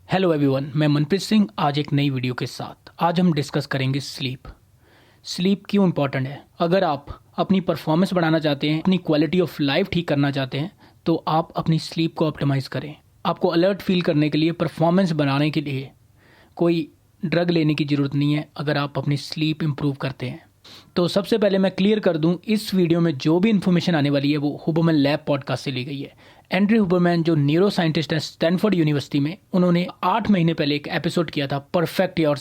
Hello everyone, मैं मनप्रीत सिंह आज एक नई वीडियो के साथ। आज हम डिस्कस करेंगे स्लीप क्यों इम्पॉर्टेंट है। अगर आप अपनी परफॉर्मेंस बढ़ाना चाहते हैं, अपनी क्वालिटी ऑफ लाइफ ठीक करना चाहते हैं, तो आप अपनी स्लीप को ऑप्टिमाइज़ करें। आपको अलर्ट फील करने के लिए, परफॉर्मेंस बनाने के लिए कोई ड्रग लेने की ज़रूरत नहीं है अगर आप अपनी स्लीप इम्प्रूव करते हैं। तो सबसे पहले मैं क्लियर कर दूं, इस वीडियो में जो भी इन्फॉर्मेशन आने वाली है वो हुबरमैन लैब पॉडकास्ट से ली गई है। एंड्रयू हुबरमैन जो न्यूरो साइंटिस्ट हैं स्टैनफोर्ड यूनिवर्सिटी में, उन्होंने 8 महीने पहले एक एपिसोड किया था परफेक्ट योर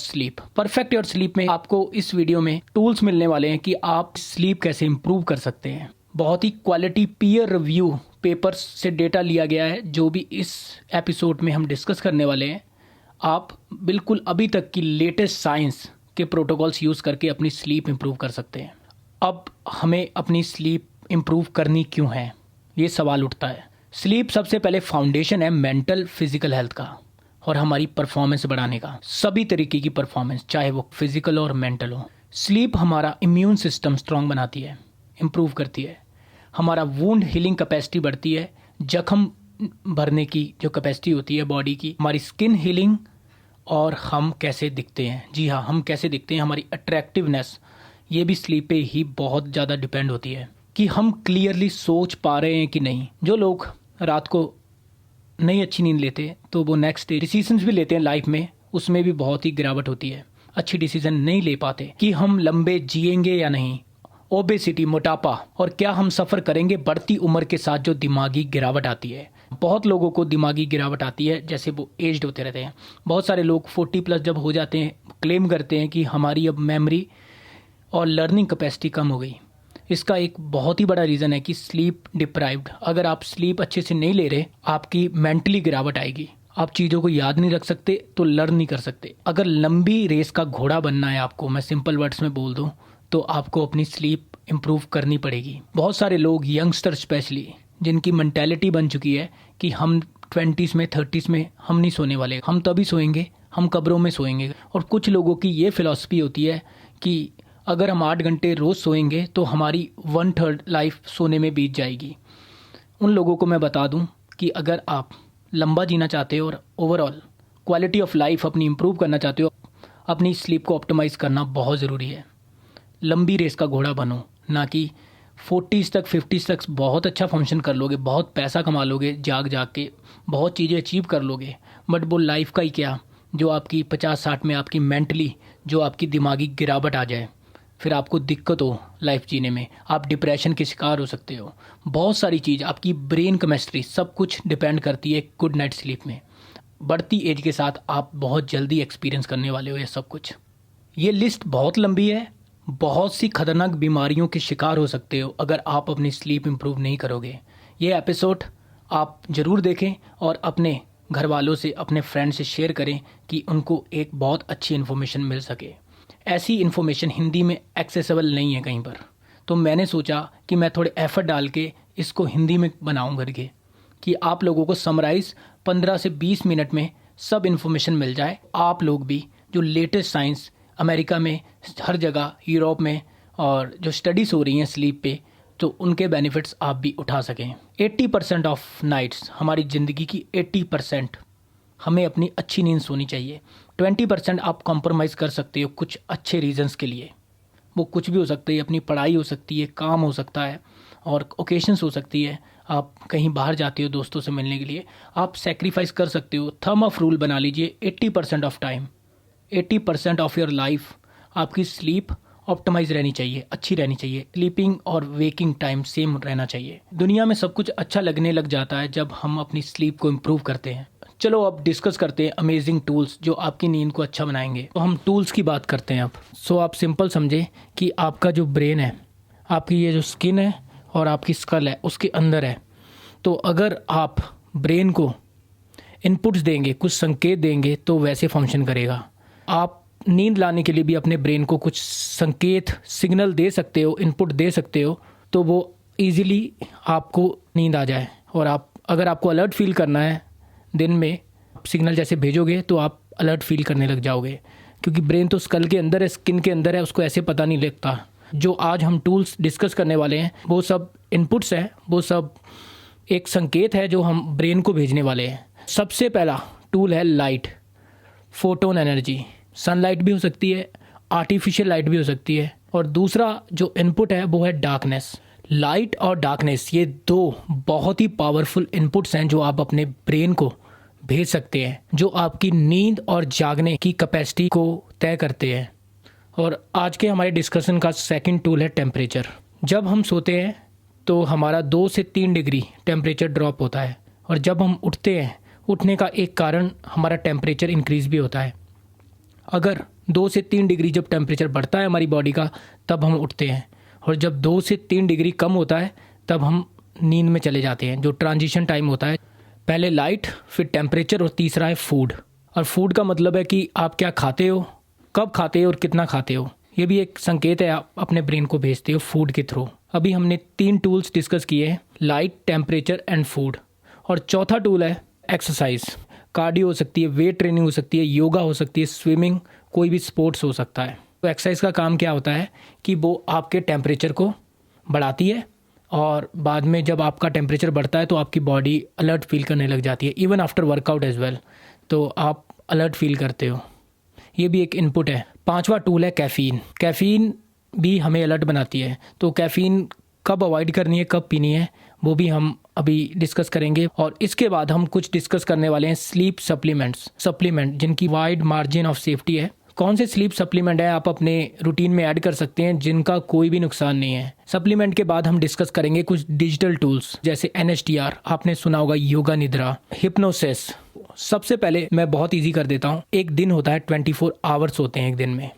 स्लीप में आपको इस वीडियो में टूल्स मिलने वाले हैं कि आप स्लीप कैसे इंप्रूव कर सकते हैं। बहुत ही क्वालिटी पीयर रिव्यू पेपर्स से डेटा लिया गया है जो भी इस एपिसोड में हम डिस्कस करने वाले हैं। आप बिल्कुल अभी तक की लेटेस्ट साइंस के प्रोटोकॉल्स यूज़ करके अपनी स्लीप इंप्रूव कर सकते हैं। अब हमें अपनी स्लीप इंप्रूव करनी क्यों है, ये सवाल उठता है। स्लीप सबसे पहले फाउंडेशन है मेंटल फिजिकल हेल्थ का और हमारी परफॉर्मेंस बढ़ाने का, सभी तरीके की परफॉर्मेंस, चाहे वो फिजिकल और मेंटल हो। स्लीप हमारा इम्यून सिस्टम स्ट्रांग बनाती है, इंप्रूव करती है। हमारा वुंड हीलिंग कैपेसिटी बढ़ती है, जख्म भरने की जो कैपेसिटी होती है बॉडी की। हमारी स्किन हीलिंग और हम कैसे दिखते हैं, जी हाँ, हम कैसे दिखते हैं, हमारी अट्रैक्टिवनेस, ये भी स्लीप पे ही बहुत ज़्यादा डिपेंड होती है कि हम क्लियरली सोच पा रहे हैं कि नहीं। जो लोग रात को नहीं अच्छी नींद लेते तो वो नेक्स्ट डे डिसीजंस भी लेते हैं लाइफ में, उसमें भी बहुत ही गिरावट होती है। अच्छी डिसीजन नहीं ले पाते कि हम लंबे जिएंगे या नहीं, ओबेसिटी, मोटापा, और क्या हम सफ़र करेंगे बढ़ती उम्र के साथ जो दिमागी गिरावट आती है। बहुत लोगों को दिमागी गिरावट आती है जैसे वो एज्ड होते रहते हैं। बहुत सारे लोग 40+ जब हो जाते हैं क्लेम करते हैं कि हमारी अब मेमोरी और लर्निंग कैपेसिटी कम हो गई। इसका एक बहुत ही बड़ा रीज़न है कि स्लीप डिप्राइव्ड। अगर आप स्लीप अच्छे से नहीं ले रहे, आपकी मेंटली गिरावट आएगी। आप चीज़ों को याद नहीं रख सकते तो लर्न नहीं कर सकते। अगर लंबी रेस का घोड़ा बनना है आपको, मैं सिंपल वर्ड्स में बोल दूं, तो आपको अपनी स्लीप इम्प्रूव करनी पड़ेगी। बहुत सारे लोग, यंगस्टर स्पेशली, जिनकी मेंटालिटी बन चुकी है कि हम 20s में 30s में हम नहीं सोने वाले, हम तभी सोएंगे, हम कब्रों में सोएंगे। और कुछ लोगों की ये फिलॉसफी होती है कि अगर हम 8 घंटे रोज़ सोएंगे तो हमारी 1/3 लाइफ सोने में बीत जाएगी। उन लोगों को मैं बता दूं कि अगर आप लंबा जीना चाहते हो और ओवरऑल क्वालिटी ऑफ लाइफ अपनी इम्प्रूव करना चाहते हो, अपनी स्लीप को ऑप्टिमाइज़ करना बहुत ज़रूरी है। लंबी रेस का घोड़ा बनो, ना कि 40s तक 50s तक बहुत अच्छा फंक्शन कर लोगे, बहुत पैसा कमा लोगे, जाग के बहुत चीज़ें अचीव कर लोगे, बट वो लाइफ का ही क्या जो आपकी 50-60 में आपकी मेंटली जो आपकी दिमागी गिरावट आ जाए, फिर आपको दिक्कत हो लाइफ जीने में, आप डिप्रेशन के शिकार हो सकते हो। बहुत सारी चीज़, आपकी ब्रेन केमिस्ट्री, सब कुछ डिपेंड करती है गुड नाइट स्लीप में। बढ़ती एज के साथ आप बहुत जल्दी एक्सपीरियंस करने वाले हो ये सब कुछ। ये लिस्ट बहुत लंबी है, बहुत सी खतरनाक बीमारियों के शिकार हो सकते हो अगर आप अपनी स्लीप इंप्रूव नहीं करोगे। ये एपिसोड आप ज़रूर देखें और अपने घर वालों से, अपने फ्रेंड से शेयर करें कि उनको एक बहुत अच्छी इन्फॉर्मेशन मिल सके। ऐसी इन्फॉर्मेशन हिंदी में एक्सेसिबल नहीं है कहीं पर, तो मैंने सोचा कि मैं थोड़े एफर्ट डाल के इसको हिंदी में बनाऊं करके, कि आप लोगों को समराइज़ 15 से 20 मिनट में सब इन्फॉर्मेशन मिल जाए। आप लोग भी जो लेटेस्ट साइंस अमेरिका में, हर जगह, यूरोप में, और जो स्टडीज़ हो रही हैं स्लीप पे, तो उनके बेनिफिट्स आप भी उठा सकें। 80% ऑफ नाइट्स, हमारी ज़िंदगी की 80% हमें अपनी अच्छी नींद सोनी चाहिए। 20% आप कॉम्प्रोमाइज़ कर सकते हो कुछ अच्छे रीजंस के लिए। वो कुछ भी हो सकता है, अपनी पढ़ाई हो सकती है, काम हो सकता है, और ओकेशंस हो सकती है। आप कहीं बाहर जाते हो दोस्तों से मिलने के लिए, आप सेक्रीफाइस कर सकते हो। थंब ऑफ रूल बना लीजिए, 80% of time, 80% of your life आपकी स्लीप ऑप्टिमाइज रहनी चाहिए, अच्छी रहनी चाहिए। स्लीपिंग और वेकिंग टाइम सेम रहना चाहिए। दुनिया में सब कुछ अच्छा लगने लग जाता है जब हम अपनी स्लीप को इम्प्रूव करते हैं। चलो अब डिस्कस करते हैं अमेजिंग टूल्स जो आपकी नींद को अच्छा बनाएंगे। तो हम टूल्स की बात करते हैं अब। सो आप सिंपल समझे कि आपका जो ब्रेन है, आपकी ये जो स्किन है और आपकी स्कल है, उसके अंदर है। तो अगर आप ब्रेन को इनपुट्स देंगे, कुछ संकेत देंगे, तो वैसे फंक्शन करेगा। आप नींद लाने के लिए भी अपने ब्रेन को कुछ संकेत, सिग्नल दे सकते हो, इनपुट दे सकते हो, तो वो ईजिली आपको नींद आ जाए। और आप, अगर आपको अलर्ट फील करना है दिन में, सिग्नल जैसे भेजोगे तो आप अलर्ट फील करने लग जाओगे, क्योंकि ब्रेन तो स्कल के अंदर है, स्किन के अंदर है, उसको ऐसे पता नहीं लगता। जो आज हम टूल्स डिस्कस करने वाले हैं वो सब इनपुट्स हैं, वो सब एक संकेत है जो हम ब्रेन को भेजने वाले हैं। सबसे पहला टूल है लाइट। फोटोन एनर्जी, सनलाइट भी हो सकती है, आर्टिफिशियल लाइट भी हो सकती है। और दूसरा जो इनपुट है वो है डार्कनेस। लाइट और डार्कनेस ये दो बहुत ही पावरफुल इनपुट्स हैं जो आप अपने ब्रेन को भेज सकते हैं, जो आपकी नींद और जागने की कैपेसिटी को तय करते हैं। और आज के हमारे डिस्कशन का सेकंड टूल है टेम्परेचर। जब हम सोते हैं तो हमारा 2 से 3 डिग्री टेम्परेचर ड्रॉप होता है, और जब हम उठते हैं, उठने का एक कारण हमारा टेम्परेचर इंक्रीज़ भी होता है। अगर 2 से 3 डिग्री जब टेम्परेचर बढ़ता है हमारी बॉडी का, तब हम उठते हैं, और जब 2 से 3 डिग्री कम होता है तब हम नींद में चले जाते हैं, जो ट्रांजिशन टाइम होता है। पहले लाइट, फिर टेम्परेचर, और तीसरा है फूड। और फूड का मतलब है कि आप क्या खाते हो, कब खाते हो और कितना खाते हो। ये भी एक संकेत है, आप अपने ब्रेन को भेजते हो फूड के थ्रू। अभी हमने 3 टूल्स डिस्कस किए हैं, लाइट, टेम्परेचर एंड फूड। और चौथा टूल है एक्सरसाइज। कार्डियो हो सकती है, वेट ट्रेनिंग हो सकती है, योगा हो सकती है, स्विमिंग, कोई भी स्पोर्ट्स हो सकता है। तो एक्सरसाइज का काम क्या होता है कि वो आपके टेम्परेचर को बढ़ाती है, और बाद में जब आपका टेम्परेचर बढ़ता है तो आपकी बॉडी अलर्ट फील करने लग जाती है, even after workout as well. तो आप अलर्ट फील करते हो, ये भी एक इनपुट है। पांचवा टूल है कैफ़ीन। कैफ़ीन भी हमें अलर्ट बनाती है। तो कैफ़ीन कब अवॉइड करनी है, कब पीनी है, वो भी हम अभी डिस्कस करेंगे। और इसके बाद हम कुछ डिस्कस करने वाले हैं स्लीप सप्लीमेंट जिनकी वाइड मार्जिन ऑफ सेफ्टी है। कौन से स्लीप सप्लीमेंट है आप अपने रूटीन में ऐड कर सकते हैं जिनका कोई भी नुकसान नहीं है। सप्लीमेंट के बाद हम डिस्कस करेंगे कुछ डिजिटल टूल्स, जैसे NSTR, आपने सुना होगा, योगा निद्रा, हिप्नोसिस। सबसे पहले मैं बहुत ईजी कर देता हूँ। एक दिन होता है, 24 आवर्स होते हैं एक दिन में।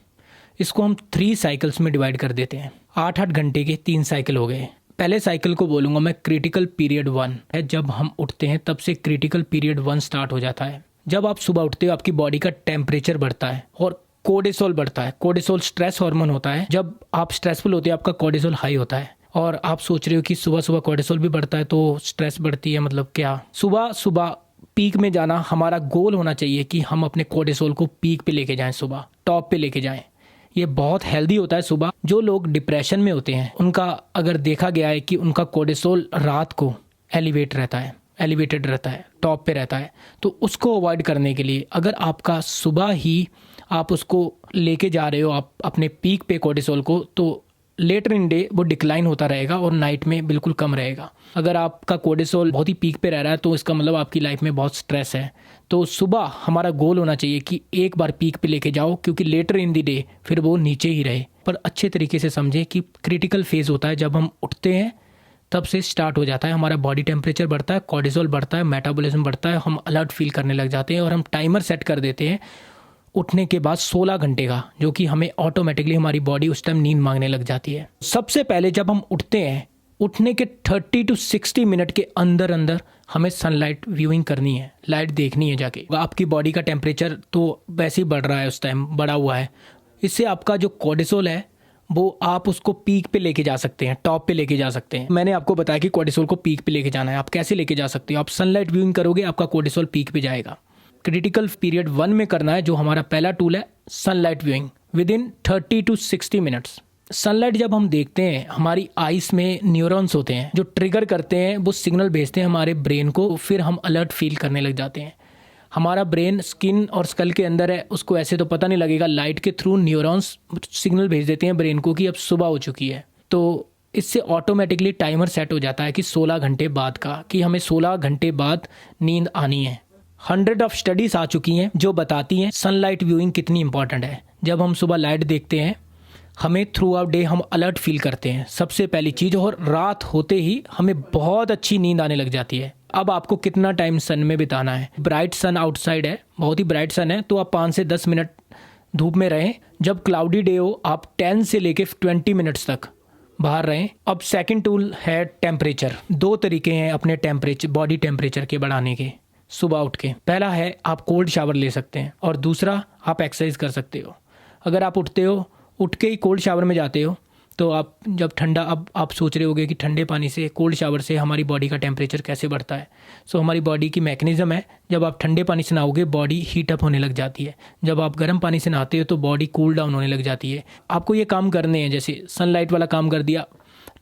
इसको हम 3 साइकिल्स में डिवाइड कर देते हैं। 8-8 घंटे के 3 साइकिल हो गए। पहले साइकिल को बोलूँगा मैं क्रिटिकल पीरियड 1 है। जब हम उठते हैं तब से क्रिटिकल पीरियड 1 स्टार्ट हो जाता है। जब आप सुबह उठते हो आपकी बॉडी का टेम्परेचर बढ़ता है और कोर्टिसोल बढ़ता है। कोर्टिसोल स्ट्रेस हार्मोन होता है। जब आप स्ट्रेसफुल होते हो आपका कोर्टिसोल हाई होता है। और आप सोच रहे हो कि सुबह सुबह कोर्टिसोल भी बढ़ता है तो स्ट्रेस बढ़ती है, मतलब क्या। सुबह सुबह पीक में जाना हमारा गोल होना चाहिए कि हम अपने कोर्टिसोल को पीक पे लेके जाएं, सुबह टॉप पे लेके जाएं। ये बहुत हेल्दी होता है सुबह। जो लोग डिप्रेशन में होते हैं उनका अगर देखा गया है कि उनका कोर्टिसोल रात को एलिवेटेड रहता है, टॉप पे रहता है। तो उसको अवॉइड करने के लिए अगर आपका सुबह ही आप उसको लेके जा रहे हो आप अपने पीक पे कोर्टिसोल को, तो लेटर इन डे वो डिक्लाइन होता रहेगा और नाइट में बिल्कुल कम रहेगा। अगर आपका कोर्टिसोल बहुत ही पीक पे रह रहा है तो इसका मतलब आपकी लाइफ में बहुत स्ट्रेस है। तो सुबह हमारा गोल होना चाहिए कि एक बार पीक पे लेके जाओ, क्योंकि लेटर इन द डे फिर वो नीचे ही रहे। पर अच्छे तरीके से समझे कि क्रिटिकल फेज होता है जब हम उठते हैं, तब से स्टार्ट हो जाता है। हमारा बॉडी टेम्परेचर बढ़ता है, कोर्टिसोल बढ़ता है, मेटाबॉलिज्म बढ़ता है, हम अलर्ट फील करने लग जाते हैं। और हम टाइमर सेट कर देते हैं उठने के बाद 16 घंटे का, जो कि हमें ऑटोमेटिकली हमारी बॉडी उस टाइम नींद मांगने लग जाती है। सबसे पहले जब हम उठते हैं, उठने के 30 to 60 मिनट के अंदर अंदर हमें सनलाइट व्यूइंग करनी है, लाइट देखनी है जाके। आपकी बॉडी का टेम्परेचर तो वैसे ही बढ़ रहा है, उस टाइम बढ़ा हुआ है। इससे आपका जो कोर्टिसोल है वो आप उसको पीक पे लेके जा सकते हैं, टॉप पे लेके जा सकते हैं। मैंने आपको बताया कि कोर्टिसोल को पीक पे लेके जाना है। आप कैसे लेके जा सकते हो? आप सनलाइट व्यूइंग करोगे, आपका कोर्टिसोल पीक पे जाएगा। क्रिटिकल पीरियड 1 में करना है, जो हमारा पहला टूल है sunlight viewing with in 30 to 60 minutes. Sunlight जब हम देखते हैं, हमारी आइस में न्यूरॉन्स होते हैं जो ट्रिगर करते हैं, वो सिग्नल भेजते हैं हमारे ब्रेन को, फिर हम अलर्ट फील करने लग जाते हैं। हमारा ब्रेन स्किन और स्कल के अंदर है, उसको ऐसे तो पता नहीं लगेगा, लाइट के थ्रू न्यूरॉन्स सिग्नल भेज देते हैं ब्रेन को कि अब सुबह हो चुकी है। तो इससे ऑटोमेटिकली टाइमर सेट हो जाता है कि 16 घंटे बाद का, कि हमें 16 घंटे बाद नींद आनी है। 100 ऑफ स्टडीज आ चुकी हैं जो बताती हैं सनलाइट व्यूइंग कितनी इंपॉर्टेंट है। जब हम सुबह लाइट देखते हैं, हमें थ्रू आउट डे हम अलर्ट फील करते हैं, सबसे पहली चीज़। और रात होते ही हमें बहुत अच्छी नींद आने लग जाती है। अब आपको कितना टाइम सन में बिताना है। ब्राइट सन आउटसाइड है, बहुत ही ब्राइट सन है, तो आप 5 से 10 मिनट धूप में रहें। जब क्लाउडी डे हो, आप 10 से लेके 20 मिनट्स तक बाहर रहें। अब सेकंड टूल है टेम्परेचर। 2 तरीके हैं अपने टेम्परेचर, बॉडी टेम्परेचर के बढ़ाने के सुबह उठ के। पहला है आप कोल्ड शावर ले सकते हैं, और दूसरा आप एक्सरसाइज कर सकते हो। अगर आप उठते हो, उठ के ही कोल्ड शावर में जाते हो, तो आप जब ठंडा, अब आप सोच रहे होगे कि ठंडे पानी से, कोल्ड शावर से हमारी बॉडी का टेम्परेचर कैसे बढ़ता है। सो हमारी बॉडी की मैकेनिज्म है, जब आप ठंडे पानी से नहाओगे बॉडी हीट अप होने लग जाती है। जब आप गर्म पानी से नहाते हो तो बॉडी कूल डाउन होने लग जाती है। आपको ये काम करने हैं, जैसे सनलाइट वाला काम कर दिया,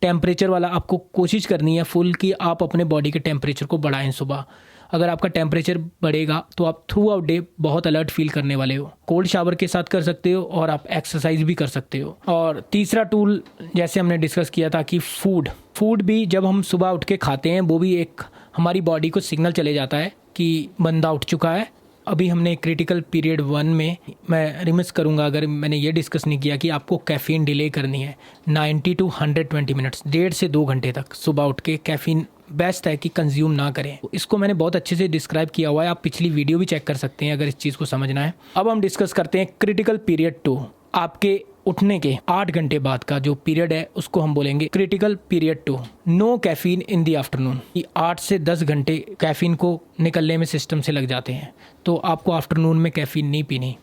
टेम्परेचर वाला आपको कोशिश करनी है फुल कि आप अपने बॉडी के टेम्परेचर को बढ़ाएं सुबह। अगर आपका टेम्परेचर बढ़ेगा तो आप थ्रू आउट डे बहुत अलर्ट फील करने वाले हो। कोल्ड शावर के साथ कर सकते हो और आप एक्सरसाइज भी कर सकते हो। और तीसरा टूल जैसे हमने डिस्कस किया था कि फूड भी जब हम सुबह उठ के खाते हैं वो भी एक हमारी बॉडी को सिग्नल चले जाता है कि बंदा उठ चुका है। अभी हमने क्रिटिकल पीरियड 1 में, मैं रिमिस करूंगा अगर मैंने ये डिस्कस नहीं किया कि आपको कैफ़ीन डिले करनी है 90 to 120 मिनट्स, 1.5 से 2 घंटे तक सुबह उठ के कैफ़ीन बेस्ट है कि कंज्यूम ना करें। इसको मैंने बहुत अच्छे से डिस्क्राइब किया हुआ है, आप पिछली वीडियो भी चेक कर सकते हैं अगर इस चीज़ को समझना है। अब हम डिस्कस करते हैं क्रिटिकल पीरियड 2। आपके उठने के 8 घंटे बाद का जो पीरियड है उसको हम बोलेंगे critical period 2। No caffeine in the afternoon. 8 से 10 घंटे कैफीन को निकलने में सिस्टम से लग जाते हैं, तो आपको आफ्टरनून में कैफीन नहीं पीनी।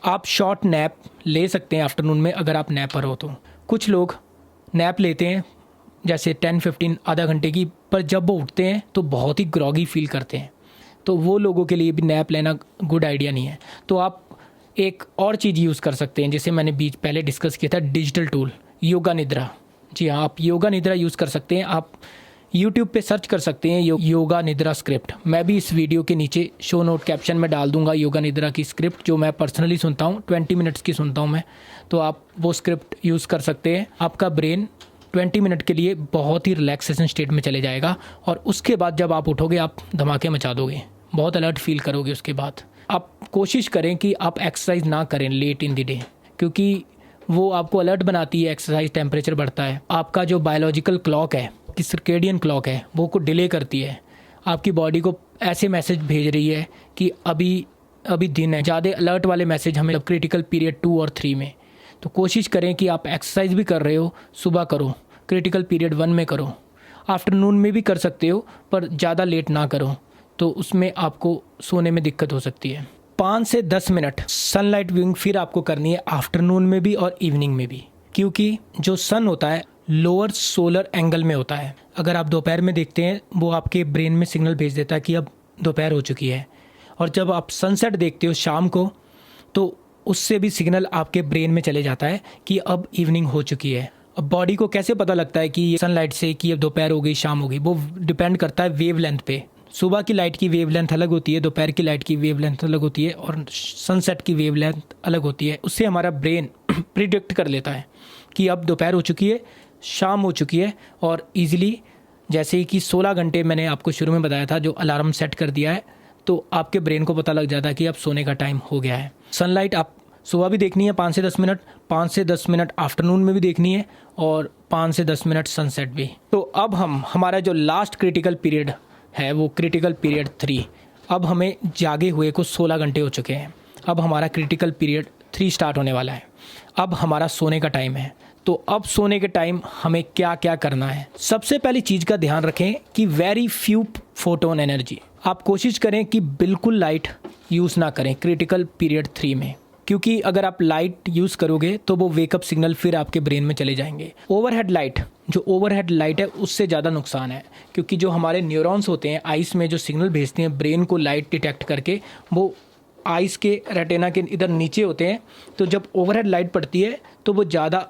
आप शॉर्ट नैप ले सकते हैं आफ्टरनून में अगर आप नैपर हो तो। कुछ लोग नैप लेते हैं जैसे 10-15 आधा घंटे की, पर जब वो उठते हैं तो बहुत ही ग्रॉगी फील करते हैं, तो वो लोगों के लिए भी नैप लेना गुड आइडिया नहीं है। तो आप एक और चीज़ यूज़ कर सकते हैं जिसे मैंने बीच पहले डिस्कस किया था, डिजिटल टूल योगा निद्रा। जी हाँ, आप योगा निद्रा यूज़ कर सकते हैं। आप यूट्यूब पे सर्च कर सकते हैं योगा निद्रा स्क्रिप्ट। मैं भी इस वीडियो के नीचे शो नोट कैप्शन में डाल दूंगा योगा निद्रा की स्क्रिप्ट, जो मैं पर्सनली सुनता हूँ, 20 मिनट्स की सुनता हूँ मैं। तो आप वो स्क्रिप्ट यूज़ कर सकते हैं। आपका ब्रेन 20 मिनट के लिए बहुत ही रिलैक्सेशन स्टेट में चले जाएगा और उसके बाद जब आप उठोगे आप धमाके मचा दोगे, बहुत अलर्ट फील करोगे। उसके बाद आप कोशिश करें कि आप एक्सरसाइज ना करें लेट इन द डे, क्योंकि वो आपको अलर्ट बनाती है। एक्सरसाइज टेम्परेचर बढ़ता है, आपका जो बायोलॉजिकल क्लॉक है, कि सर्केडियन क्लॉक है, वो को डिले करती है। आपकी बॉडी को ऐसे मैसेज भेज रही है कि अभी दिन है। ज़्यादा अलर्ट वाले मैसेज हमें क्रिटिकल पीरियड 2 और 3 में। तो कोशिश करें कि आप एक्सरसाइज भी कर रहे हो, सुबह करो, क्रिटिकल पीरियड 1 में करो, आफ्टरनून में भी कर सकते हो पर ज़्यादा लेट ना करो, तो उसमें आपको सोने में दिक्कत हो सकती है। 5 से 10 मिनट सनलाइट व्यूइंग फिर आपको करनी है आफ्टरनून में भी और इवनिंग में भी, क्योंकि जो सन होता है लोअर सोलर एंगल में होता है। अगर आप दोपहर में देखते हैं वो आपके ब्रेन में सिग्नल भेज देता है कि अब दोपहर हो चुकी है, और जब आप सनसेट देखते हो शाम को तो उससे भी सिग्नल आपके ब्रेन में चले जाता है कि अब इवनिंग हो चुकी है। अब बॉडी को कैसे पता लगता है कि ये सनलाइट से कि अब दोपहर हो गई, शाम हो गई? वो डिपेंड करता है वेवलेंथ पे। सुबह की लाइट की वेवलेंथ अलग होती है, दोपहर की लाइट की वेवलेंथ अलग होती है और सनसेट की वेवलेंथ अलग होती है। उससे हमारा ब्रेन प्रिडिक्ट कर लेता है कि अब दोपहर हो चुकी है, शाम हो चुकी है, और ईजिली जैसे कि 16 घंटे मैंने आपको शुरू में बताया था जो अलार्म सेट कर दिया है, तो आपके ब्रेन को पता लग जाता है कि अब सोने का टाइम हो गया है। सनलाइट आप सुबह भी देखनी है 5 से 10 मिनट, 5 से 10 मिनट आफ्टरनून में भी देखनी है, और 5 से 10 मिनट सनसेट भी। तो अब हमारा जो लास्ट क्रिटिकल पीरियड है वो क्रिटिकल पीरियड 3। अब हमें जागे हुए को 16 घंटे हो चुके हैं। अब हमारा क्रिटिकल पीरियड 3 स्टार्ट होने वाला है। अब हमारा सोने का टाइम है। तो अब सोने के टाइम हमें क्या क्या करना है? सबसे पहली चीज़ का ध्यान रखें कि वेरी फ्यू फोटोन एनर्जी। आप कोशिश करें कि बिल्कुल लाइट यूज़ ना करें क्रिटिकल पीरियड 3 में, क्योंकि अगर आप लाइट यूज़ करोगे तो वो वेकअप सिग्नल फिर आपके ब्रेन में चले जाएंगे। ओवरहेड लाइट, जो ओवरहेड लाइट है उससे ज़्यादा नुकसान है, क्योंकि जो हमारे न्यूरॉन्स होते हैं आइस में जो सिग्नल भेजते हैं ब्रेन को लाइट डिटेक्ट करके, वो आइस के रेटिना के इधर नीचे होते हैं। तो जब ओवरहेड लाइट पड़ती है तो वो ज़्यादा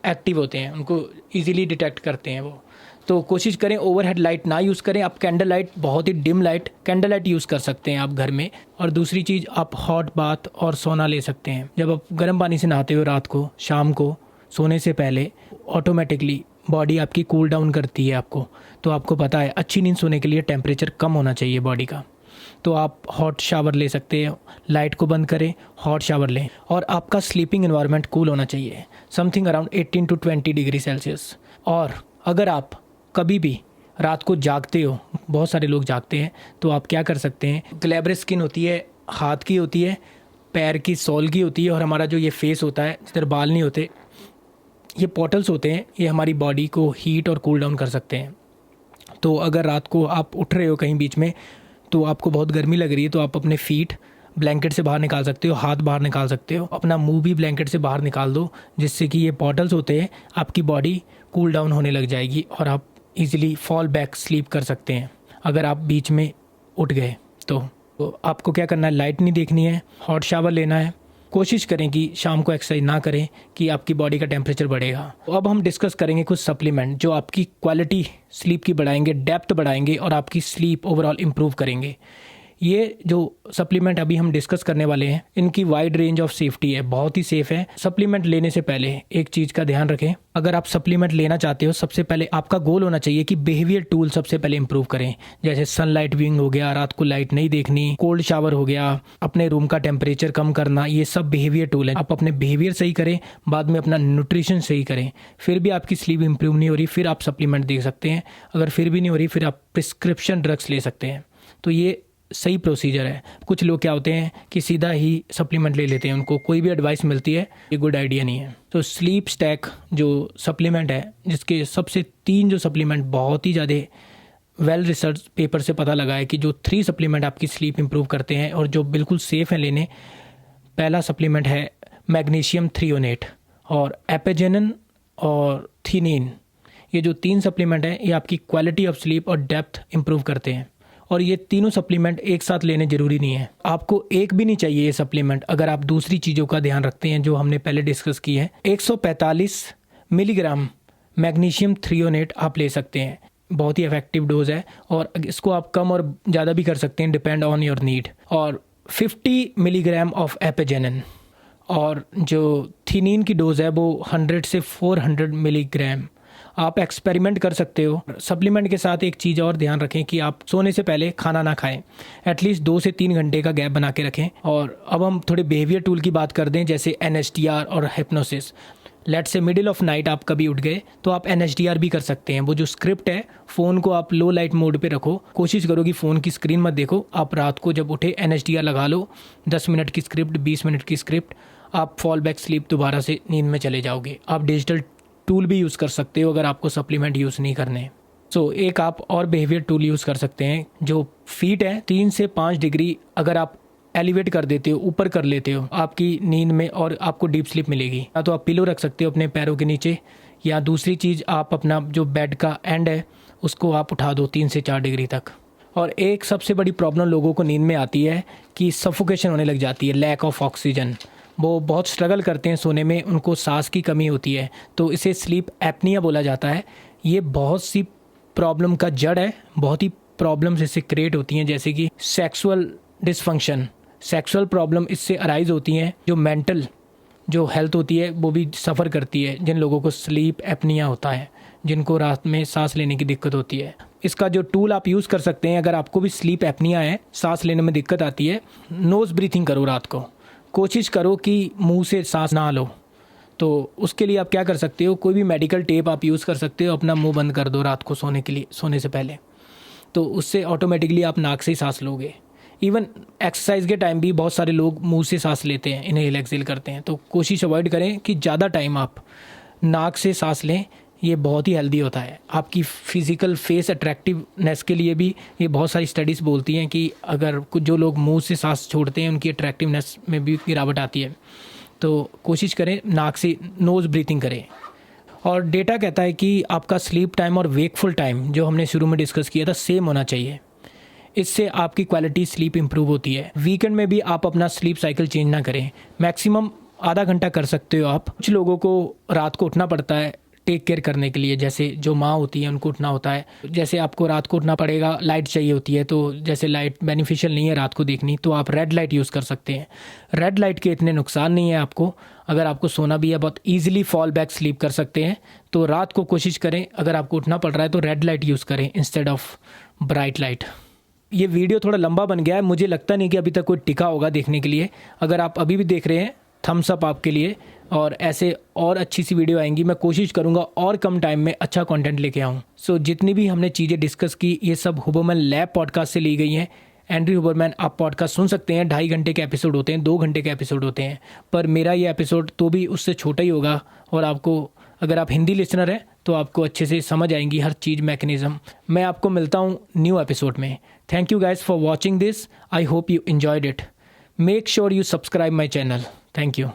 एक्टिव होते हैं, उनको इजीली डिटेक्ट करते हैं वो। तो कोशिश करें ओवरहेड लाइट ना यूज़ करें। आप कैंडल लाइट, बहुत ही dim light candle light use कर सकते हैं आप घर में। और दूसरी चीज़, आप हॉट बाथ और सोना ले सकते हैं। जब आप गर्म पानी से नहाते हो रात को, शाम को सोने से पहले, ऑटोमेटिकली बॉडी आपकी कूल डाउन करती है आपको। तो आपको पता है अच्छी नींद सोने के लिए टेम्परेचर कम होना चाहिए बॉडी का। तो आप हॉट शावर ले सकते हैं, लाइट को बंद करें, हॉट शावर लें, और आपका स्लीपिंग एनवायरनमेंट कूल होना चाहिए, something around 18 to 20 degree Celsius. और अगर आप कभी भी रात को जागते हो, बहुत सारे लोग जागते हैं, तो आप क्या कर सकते हैं, ग्लैब्रस स्किन होती है, हाथ की होती है, पैर की सोल की होती है, और हमारा जो ये फेस होता है जिधर बाल नहीं होते, ये पोर्टल्स होते हैं, ये हमारी बॉडी को हीट और कूल डाउन कर सकते हैं। तो अगर रात को आप उठ रहे हो कहीं बीच में, तो आपको बहुत गर्मी लग रही है, तो आप अपने फीट ब्लैंकेट से बाहर निकाल सकते हो, हाथ बाहर निकाल सकते हो, अपना मुंह भी ब्लैंकेट से बाहर निकाल दो, जिससे कि ये पोर्टल्स होते हैं, आपकी बॉडी कूल डाउन होने लग जाएगी और आप इजीली फॉल बैक स्लीप कर सकते हैं। अगर आप बीच में उठ गए तो आपको क्या करना है, लाइट नहीं देखनी है, हॉट शावर लेना है, कोशिश करें कि शाम को एक्सरसाइज ना करें कि आपकी बॉडी का टेम्परेचर बढ़ेगा। तो अब हम डिस्कस करेंगे कुछ सप्लीमेंट जो आपकी क्वालिटी स्लीप की बढ़ाएंगे, डेप्थ बढ़ाएंगे और आपकी स्लीप ओवरऑल इम्प्रूव करेंगे। ये जो सप्लीमेंट अभी हम डिस्कस करने वाले हैं, इनकी वाइड रेंज ऑफ सेफ्टी है, बहुत ही सेफ है। सप्लीमेंट लेने से पहले एक चीज़ का ध्यान रखें, अगर आप सप्लीमेंट लेना चाहते हो, सबसे पहले आपका गोल होना चाहिए कि बिहेवियर टूल सबसे पहले इंप्रूव करें। जैसे सनलाइट व्यूइंग हो गया, रात को लाइट नहीं देखनी, कोल्ड शावर हो गया, अपने रूम का टेम्परेचर कम करना, ये सब बिहेवियर टूल है। आप अपने बिहेवियर सही करें, बाद में अपना न्यूट्रिशन सही करें, फिर भी आपकी स्लीप इंप्रूव नहीं हो रही, फिर आप सप्लीमेंट दे सकते हैं। अगर फिर भी नहीं हो रही, फिर आप प्रिस्क्रिप्शन ड्रग्स ले सकते हैं। तो ये सही प्रोसीजर है। कुछ लोग क्या होते हैं कि सीधा ही सप्लीमेंट ले लेते हैं, उनको कोई भी एडवाइस मिलती है, ये गुड आइडिया नहीं है। तो स्लीप स्टैक जो सप्लीमेंट है, जिसके सबसे 3 जो सप्लीमेंट बहुत ही ज़्यादा वेल रिसर्च पेपर से पता लगा है कि जो 3 सप्लीमेंट आपकी स्लीप इंप्रूव करते हैं और जो बिल्कुल सेफ़ हैं लेने। पहला सप्लीमेंट है मैग्नीशियम थ्रियोनेट और एपेजेनिन और थिनीन। ये जो 3 सप्लीमेंट हैं, ये आपकी क्वालिटी ऑफ स्लीप और डेप्थ इंप्रूव करते हैं। और ये तीनों सप्लीमेंट एक साथ लेने जरूरी नहीं है, आपको एक भी नहीं चाहिए ये सप्लीमेंट अगर आप दूसरी चीज़ों का ध्यान रखते हैं जो हमने पहले डिस्कस की है। 145 मिलीग्राम मैग्नीशियम थ्रियोनेट आप ले सकते हैं, बहुत ही इफेक्टिव डोज है और इसको आप कम और ज़्यादा भी कर सकते हैं, डिपेंड ऑन योर नीड। और 50 मिलीग्राम ऑफ एपेजेनिन और जो थिनीन की डोज है वो 100 से 400 मिलीग्राम। आप एक्सपेरिमेंट कर सकते हो। सप्लीमेंट के साथ एक चीज़ और ध्यान रखें कि आप सोने से पहले खाना ना खाएं, एटलीस्ट 2 से 3 घंटे का गैप बना के रखें। और अब हम थोड़े बिहेवियर टूल की बात कर दें, जैसे NSTR और हिप्नोसिस। लेट से मिडिल ऑफ नाइट आप कभी उठ गए तो आप NSTR भी कर सकते हैं। वो जो स्क्रिप्ट है, फ़ोन को आप लो लाइट मोड पे रखो, कोशिश करो कि फ़ोन की स्क्रीन मत देखो। आप रात को जब उठे NSTR लगा लो, 10 मिनट की स्क्रिप्ट, 20 मिनट की स्क्रिप्ट, आप फॉल बैक स्लीप दोबारा से नींद में चले जाओगे। आप डिजिटल टूल भी यूज़ कर सकते हो अगर आपको सप्लीमेंट यूज़ नहीं करने। सो एक आप और बिहेवियर टूल यूज़ कर सकते हैं, जो फीट है 3 से 5 डिग्री अगर आप एलिवेट कर देते हो, ऊपर कर लेते हो आपकी नींद में, और आपको डीप स्लीप मिलेगी। या तो आप पिलो रख सकते हो अपने पैरों के नीचे, या दूसरी चीज़ आप अपना जो बेड का एंड है उसको आप उठा दो 3 से 4 डिग्री तक। और एक सबसे बड़ी प्रॉब्लम लोगों को नींद में आती है कि सफोकेशन होने लग जाती है, लैक ऑफ ऑक्सीजन। वो बहुत स्ट्रगल करते हैं सोने में, उनको सांस की कमी होती है, तो इसे स्लीप एपनिया बोला जाता है। ये बहुत सी प्रॉब्लम का जड़ है, बहुत ही प्रॉब्लम्स इससे क्रिएट होती हैं, जैसे कि सेक्सुअल डिसफंक्शन, सेक्सुअल प्रॉब्लम इससे अराइज होती हैं। जो मेंटल जो हेल्थ होती है वो भी सफ़र करती है जिन लोगों को स्लीप एपनिया होता है, जिनको रात में सांस लेने की दिक्कत होती है। इसका जो टूल आप यूज़ कर सकते हैं, अगर आपको भी स्लीप एपनिया है, सांस लेने में दिक्कत आती है, नोज़ ब्रीथिंग करो रात को। कोशिश करो कि मुंह से सांस ना लो। तो उसके लिए आप क्या कर सकते हो, कोई भी मेडिकल टेप आप यूज़ कर सकते हो, अपना मुंह बंद कर दो रात को सोने के लिए, सोने से पहले, तो उससे ऑटोमेटिकली आप नाक से ही सांस लोगे। इवन एक्सरसाइज के टाइम भी बहुत सारे लोग मुंह से सांस लेते हैं, इनहेल एक्सहेल करते हैं, तो कोशिश अवॉइड करें कि ज़्यादा टाइम आप नाक से सांस लें। ये बहुत ही हेल्दी होता है आपकी फिज़िकल फेस अट्रैक्टिवनेस के लिए भी। ये बहुत सारी स्टडीज़ बोलती हैं कि अगर कुछ जो लोग मुंह से सांस छोड़ते हैं उनकी अट्रैक्टिवनेस में भी गिरावट आती है। तो कोशिश करें नाक से नोज़ ब्रीथिंग करें। और डेटा कहता है कि आपका स्लीप टाइम और वेकफुल टाइम जो हमने शुरू में डिस्कस किया था सेम होना चाहिए, इससे आपकी क्वालिटी स्लीप इंप्रूव होती है। वीकेंड में भी आप अपना स्लीप साइकिल चेंज ना करें, मैक्सिमम आधा घंटा कर सकते हो आप। कुछ लोगों को रात को उठना पड़ता है टेक केयर करने के लिए, जैसे जो माँ होती है उनको उठना होता है, जैसे आपको रात को उठना पड़ेगा, लाइट चाहिए होती है, तो जैसे लाइट बेनिफिशियल नहीं है रात को देखनी, तो आप रेड लाइट यूज़ कर सकते हैं। रेड लाइट के इतने नुकसान नहीं है आपको, अगर आपको सोना भी है बहुत ईजिली फॉल बैक स्लीप कर सकते हैं। तो रात को कोशिश करें, अगर आपको उठना पड़ रहा है तो रेड लाइट यूज़ करें इंस्टेड ऑफ ब्राइट लाइट। ये वीडियो थोड़ा लंबा बन गया है, मुझे लगता नहीं कि अभी तक कोई टिका होगा देखने के लिए। अगर आप अभी भी देख रहे हैं, थम्स अप आपके लिए। और ऐसे और अच्छी सी वीडियो आएंगी, मैं कोशिश करूंगा और कम टाइम में अच्छा कंटेंट लेके आऊं। सो जितनी भी हमने चीज़ें डिस्कस की, ये सब हुबरमैन लैब पॉडकास्ट से ली गई हैं। एंड्रयू हुबरमैन आप पॉडकास्ट सुन सकते हैं, 2.5 घंटे के एपिसोड होते हैं, 2 घंटे के एपिसोड होते हैं, पर मेरा ये एपिसोड तो भी उससे छोटा ही होगा। और आपको, अगर आप हिंदी लिसनर हैं तो आपको अच्छे से समझ आएंगी हर चीज़, मैकेनिज्म। मैं आपको मिलता हूँ न्यू एपिसोड में। Thank you guys for watching this, I hope you enjoyed it. Make sure you subscribe my channel. Thank you.